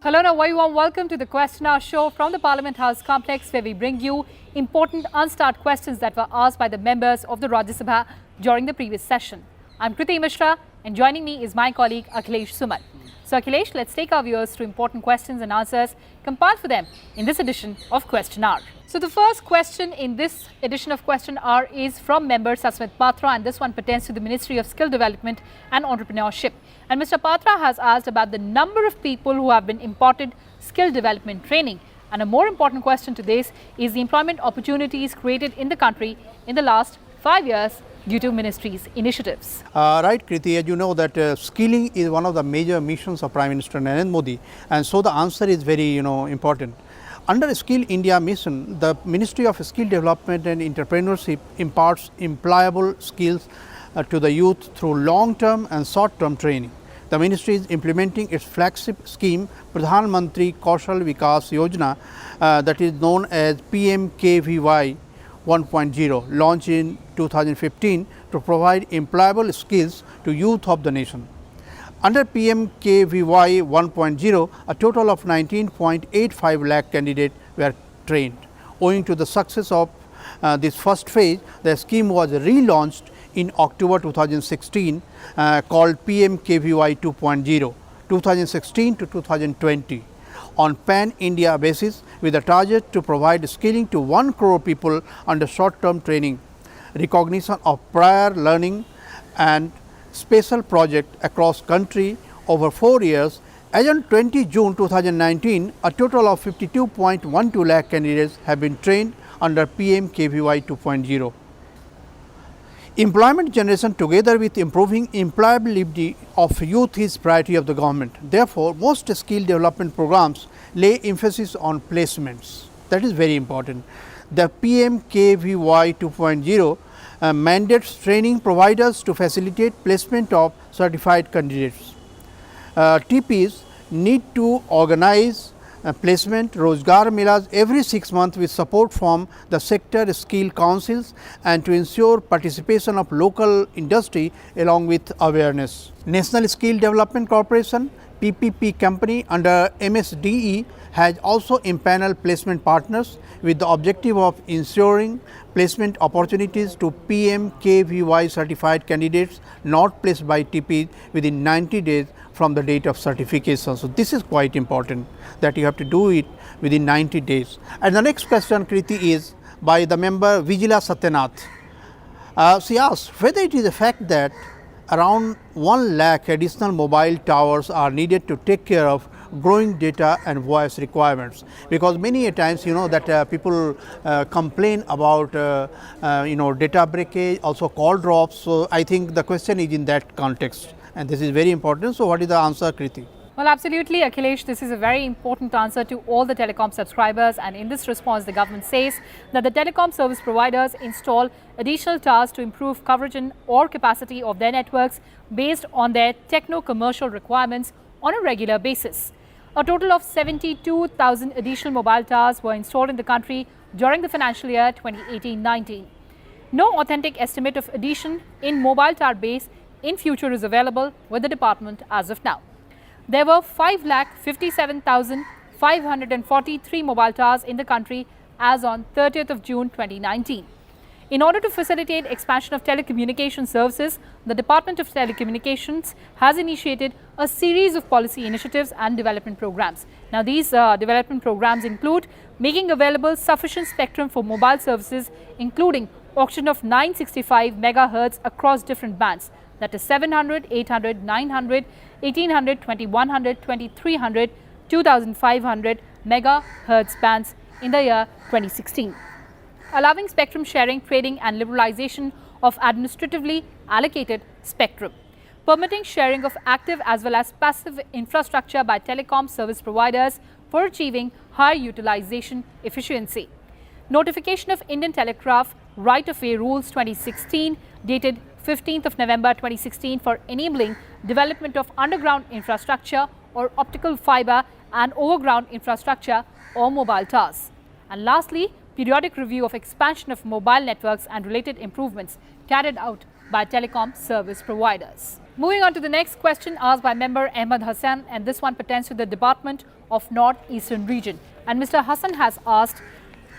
Hello and a very warm welcome to the Question Hour show from the Parliament House complex, where we bring you important unstarred questions that were asked by the members of the Rajya Sabha during the previous session. I'm Kriti Mishra and joining me is my colleague Akhilesh Suman. So Akhilesh, let's take our viewers through important questions and answers compiled for them in this edition of Question Hour. So the first question in this edition of Question Hour is from member Sasmit Patra, and this one pertains to the Ministry of Skill Development and Entrepreneurship. And Mr. Patra has asked about the number of people who have been imparted skill development training. And a more important question to this is the employment opportunities created in the country in the last 5 years due to ministry's initiatives. Right, Kriti, as you know that skilling is one of the major missions of Prime Minister Narendra Modi, and so the answer is very important. Under Skill India mission, the Ministry of Skill Development and Entrepreneurship imparts employable skills to the youth through long-term and short-term training. The ministry is implementing its flagship scheme, Pradhan Mantri Kaushal Vikas Yojana, that is known as PMKVY 1.0, launched in 2015 to provide employable skills to youth of the nation. Under PMKVY 1.0, a total of 19.85 lakh candidates were trained. Owing to the success of this first phase, the scheme was relaunched in October 2016 called PMKVY 2.0, 2016 to 2020. On pan-India basis, with a target to provide skilling to 1 crore people under short-term training, recognition of prior learning and special project across country over 4 years. As on 20 June 2019, a total of 52.12 lakh candidates have been trained under PMKVY 2.0. Employment generation together with improving employability of youth is priority of the government. Therefore, most skill development programs lay emphasis on placements. That is very important. The PMKVY 2.0 mandates training providers to facilitate placement of certified candidates. TPs need to organize placement Rozgar Melas every 6 months with support from the sector skill councils and to ensure participation of local industry along with awareness. National Skill Development Corporation PPP company under MSDE has also empaneled placement partners with the objective of ensuring placement opportunities to PMKVY certified candidates not placed by TP within 90 days from the date of certification. So, this is quite important that you have to do it within 90 days. And the next question, Kriti, is by the member Vijila Satyanath. She asked whether it is a fact that around 1 lakh additional mobile towers are needed to take care of growing data and voice requirements, because many a times that people complain about data breakage, also call drops. So, I think the question is in that context, and this is very important. So, what is the answer, Kriti? Well, absolutely, Akhilesh. This is a very important answer to all the telecom subscribers, and in this response, the government says that the telecom service providers install additional towers to improve coverage or capacity of their networks based on their techno-commercial requirements on a regular basis. A total of 72,000 additional mobile towers were installed in the country during the financial year 2018-19. No authentic estimate of addition in mobile tower base in future is available with the department as of now. There were 5,57,543 mobile towers in the country as on 30th of June 2019. In order to facilitate expansion of telecommunication services, the Department of Telecommunications has initiated a series of policy initiatives and development programs. Now, these development programs include making available sufficient spectrum for mobile services, including auction of 965 megahertz across different bands, that is 700, 800, 900, 1800, 2100, 2300, 2500 megahertz bands in the year 2016. Allowing spectrum sharing, trading and liberalization of administratively allocated spectrum, permitting sharing of active as well as passive infrastructure by telecom service providers for achieving higher utilization efficiency. Notification of Indian Telegraph Right-of-Way Rules 2016 dated 15th of November 2016 for enabling development of underground infrastructure or optical fiber and overground infrastructure or mobile towers. And lastly, periodic review of expansion of mobile networks and related improvements carried out by telecom service providers. Moving on to the next question asked by member Ahmed Hassan, and this one pertains to the Department of North-Eastern Region. And Mr. Hassan has asked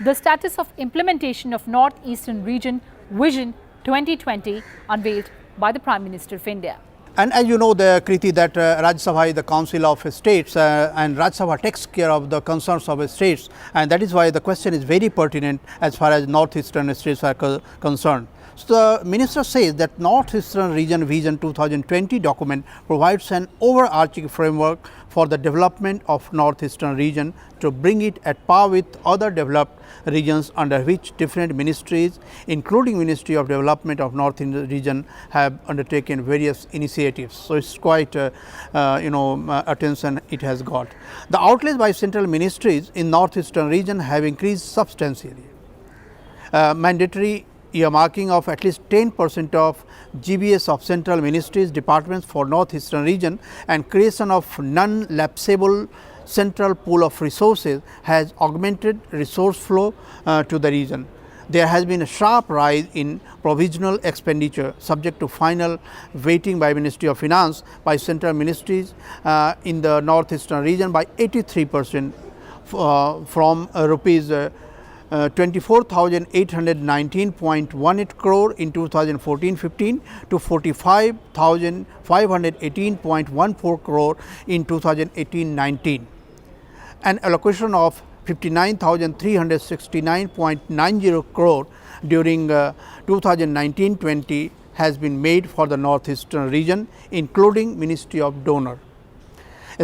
the status of implementation of North-Eastern Region Vision 2020 unveiled by the Prime Minister of India. And as you know, the Kriti, that Rajya Sabha is the Council of States, and Rajya Sabha takes care of the concerns of states, and that is why the question is very pertinent as far as northeastern states are concerned. So the minister says that Northeastern Region Vision 2020 document provides an overarching framework for the development of Northeastern region to bring it at par with other developed regions, under which different ministries, including Ministry of Development of Northeastern region, have undertaken various initiatives. So it's quite attention it has got. The outlays by central ministries in Northeastern region have increased substantially. Mandatory earmarking of at least 10% of GBS of central ministries departments for Northeastern region and creation of non-lapsable central pool of resources has augmented resource flow to the region. There has been a sharp rise in provisional expenditure subject to final weighting by Ministry of Finance by central ministries in the Northeastern region by 83% from rupees 24,819.18 crore in 2014-15 to 45,518.14 crore in 2018-19. An allocation of 59,369.90 crore during 2019-20 has been made for the Northeastern region, including Ministry of Donor.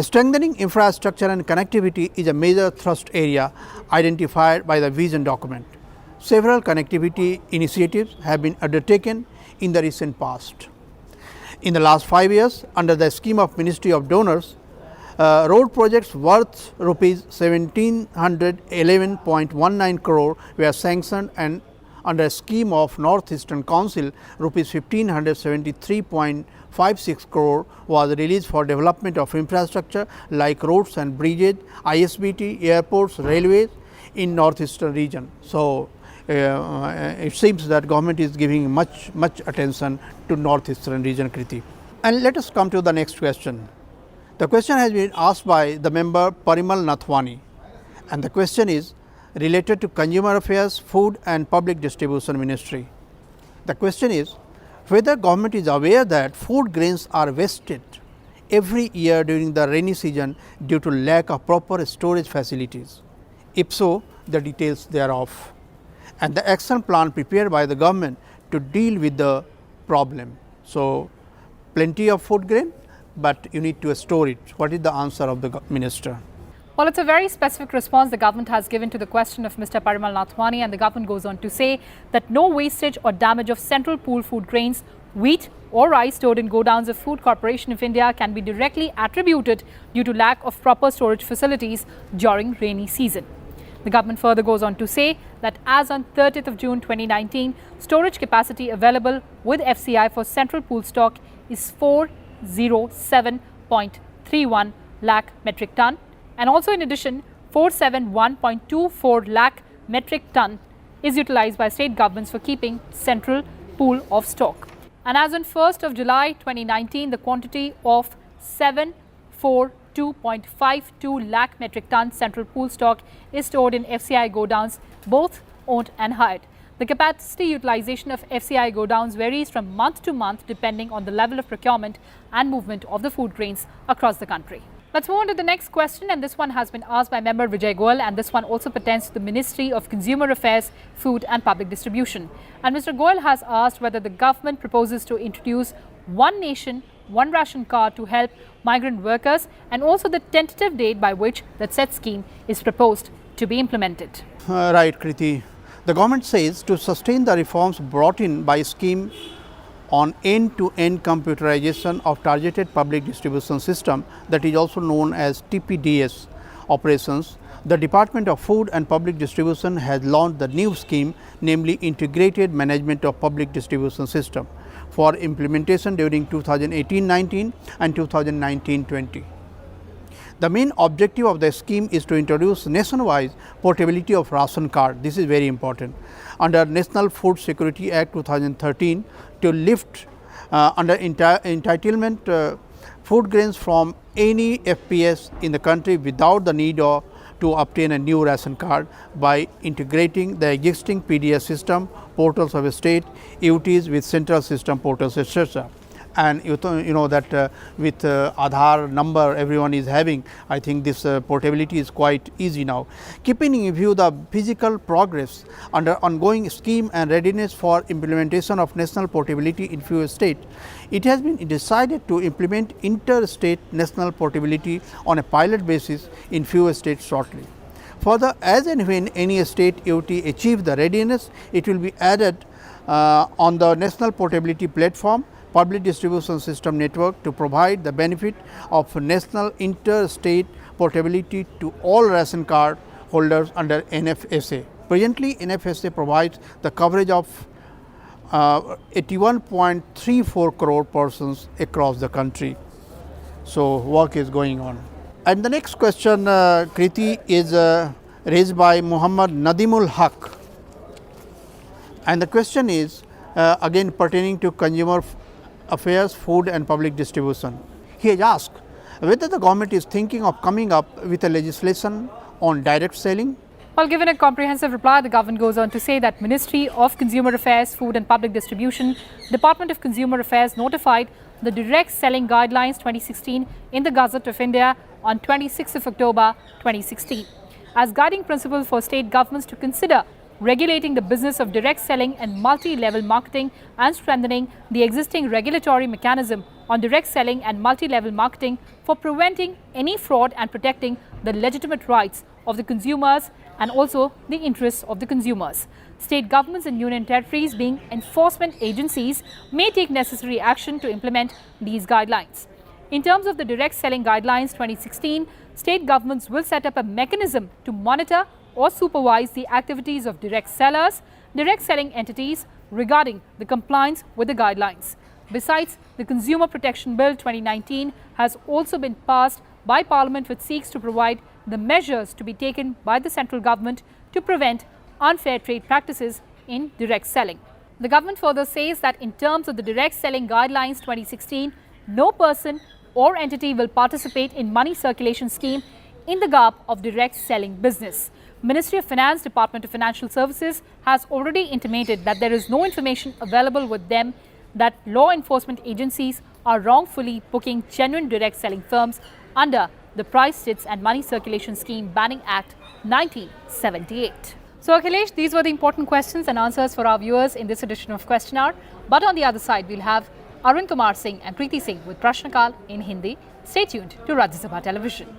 Strengthening infrastructure and connectivity is a major thrust area identified by the vision document. Several connectivity initiatives have been undertaken in the recent past. In the last 5 years, under the scheme of Ministry of Donors, road projects worth rupees 1711.19 crore were sanctioned, and under a scheme of Northeastern Council, rupees 1573.56 crore was released for development of infrastructure like roads and bridges, ISBT, airports, railways in Northeastern region. So it seems that government is giving much attention to Northeastern region, Kriti. And let us come to the next question. The question has been asked by the member Parimal Nathwani, and the question is related to Consumer Affairs, Food and Public Distribution Ministry. The question is whether government is aware that food grains are wasted every year during the rainy season due to lack of proper storage facilities. If so, the details thereof, and the action plan prepared by the government to deal with the problem. So, plenty of food grain, but you need to store it. What is the answer of the minister? Well, it's a very specific response the government has given to the question of Mr. Parimal Nathwani, and the government goes on to say that no wastage or damage of central pool food grains, wheat or rice stored in godowns of Food Corporation of India can be directly attributed due to lack of proper storage facilities during rainy season. The government further goes on to say that as on 30th of June 2019, storage capacity available with FCI for central pool stock is 407.31 lakh metric ton. And also in addition, 471.24 lakh metric ton is utilized by state governments for keeping central pool of stock. And as on 1st of July 2019, the quantity of 742.52 lakh metric ton central pool stock is stored in FCI godowns, both owned and hired. The capacity utilization of FCI godowns varies from month to month depending on the level of procurement and movement of the food grains across the country. Let's move on to the next question, and this one has been asked by member Vijay Goel, and this one also pertains to the Ministry of Consumer Affairs, Food and Public Distribution. And Mr. Goel has asked whether the government proposes to introduce one nation, one ration card to help migrant workers, and also the tentative date by which that said scheme is proposed to be implemented. Right, Kriti. The government says to sustain the reforms brought in by scheme on end-to-end computerization of targeted public distribution system, that is also known as TPDS operations, the Department of Food and Public Distribution has launched the new scheme, namely Integrated Management of Public Distribution System, for implementation during 2018-19 and 2019-20. The main objective of the scheme is to introduce nationwide portability of ration card. This is very important. Under National Food Security Act 2013, to lift under entitlement food grains from any FPS in the country without the need to obtain a new ration card by integrating the existing PDS system, portals of a state, UTs with central system portals, etc. And you know that with Aadhaar number everyone is having, I think this portability is quite easy now. Keeping in view the physical progress under ongoing scheme and readiness for implementation of national portability in few states, it has been decided to implement interstate national portability on a pilot basis in few states shortly. Further, as and when any state UT achieve the readiness, it will be added on the national portability platform public distribution system network to provide the benefit of national interstate portability to all ration card holders under NFSA. Presently, NFSA provides the coverage of 81.34 crore persons across the country. So, work is going on. And the next question, Kriti, is raised by Muhammad Nadimul Haq. And the question is again pertaining to consumer affairs, food and public distribution. He has asked whether the government is thinking of coming up with a legislation on direct selling. Well, given a comprehensive reply, the government goes on to say that Ministry of Consumer Affairs, Food and Public Distribution, Department of Consumer Affairs notified the Direct Selling Guidelines 2016 in the Gazette of India on 26th of October 2016 as guiding principle for state governments to consider regulating the business of direct selling and multi-level marketing and strengthening the existing regulatory mechanism on direct selling and multi-level marketing for preventing any fraud and protecting the legitimate rights of the consumers and also the interests of the consumers. State governments and union territories, being enforcement agencies, may take necessary action to implement these guidelines. In terms of the Direct Selling Guidelines 2016, state governments will set up a mechanism to monitor or supervise the activities of direct sellers, direct selling entities regarding the compliance with the guidelines. Besides, the Consumer Protection Bill 2019 has also been passed by Parliament, which seeks to provide the measures to be taken by the central government to prevent unfair trade practices in direct selling. The government further says that in terms of the Direct Selling Guidelines 2016, no person or entity will participate in money circulation scheme in the garb of direct selling business. Ministry of Finance, Department of Financial Services has already intimated that there is no information available with them that law enforcement agencies are wrongfully booking genuine direct selling firms under the Price Chits and Money Circulation Scheme Banning Act 1978. So, Akhilesh, these were the important questions and answers for our viewers in this edition of Question Hour. But on the other side, we'll have Arun Kumar Singh and Kriti Singh with Prashnakal in Hindi. Stay tuned to Rajya Sabha Television.